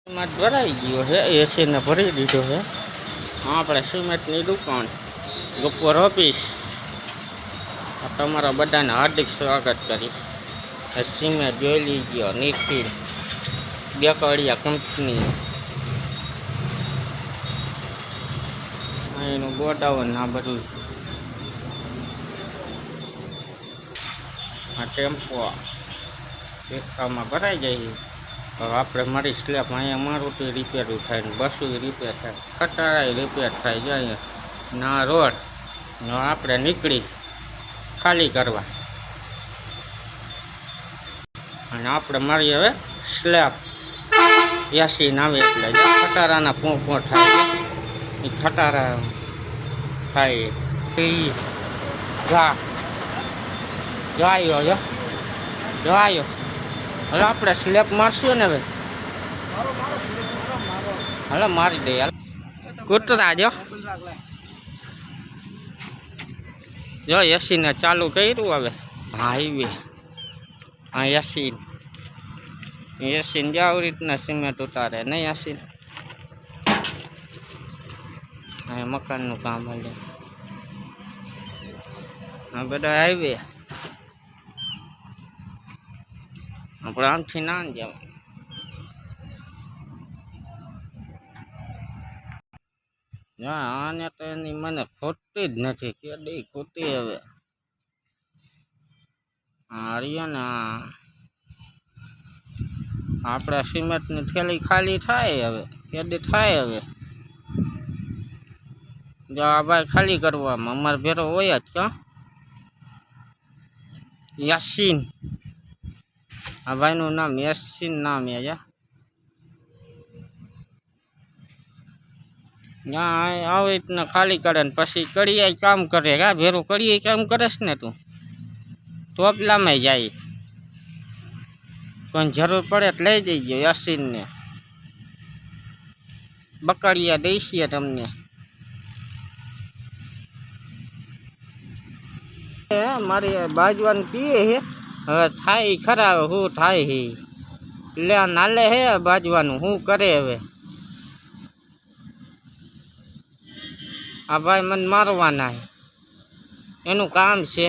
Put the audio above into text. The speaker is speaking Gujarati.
સિમેન્ટ ભરાઈ ગયો છે, એસીને ભરી દીધો છે. આપણે સિમેન્ટની દુકાન ગોપર ઓફિસ. તમારા બધાને હાર્દિક સ્વાગત કરી. સિમેન્ટ જોઈ લીજો, નિખિલ બેકડિયા કંપની. એનું ગોડાઉન આ બધું. આ ટેમ્પો એકામાં ભરાઈ જાય. હવે આપણે મારી સ્લેબ અહીંયા મારુતિ રિપેર થાય ને બસું રિપેર થાય, ખટારાય રિપેર થાય જાય ના રોડ આપણે નીકળી ખાલી કરવા. અને આપણે મારી હવે સ્લેબ 80 નામે એટલે ખટારાના પોં થાય. એ ખટારા થાય જાયો જાયો. હવે આપણે સ્લેબ મારશું ને ભાઈ. હલો મારી દે યાર. કૂતરા જો એસીને ચાલુ કર્યું. હવે હાઈવે હા એસીને જ આવી રીતના સિમેન્ટ ઉતારે નહીં એસી. હા મકાનનું કામ હાલે. હા બધા હાઈવે આપણે આમથી ના જવા. આને તો એની મને ખોટી જ નથી કે દઈ ખોટી. હવે હારીએ ને આપણે સિમેન્ટની થેલી ખાલી થાય. હવે કેદી થાય. હવે જો આ ભાઈ ખાલી કરવામાં અમારે ભેરો હોય જ. ક્યાં યાસીન, આ ભાઈનું નામ યાસીન નામ છે. આવી રીતના ખાલી કરે ને પછી કડીએ કામ કરે. હા ભેરું કડીએ કામ કરેશ ને તું તોપલામાં જાય. કોઈ જરૂર પડે તો લઈ જઈજો. યાસીનને બકડિયા દઈશીએ તમને. મારી બાજવાનું પીએ હે. હવે થાય ખરા. શું થાય હે લે નાલે હે બાજવાનું શું કરે. હવે આ ભાઈ મને મારવાના હે, એનું કામ છે.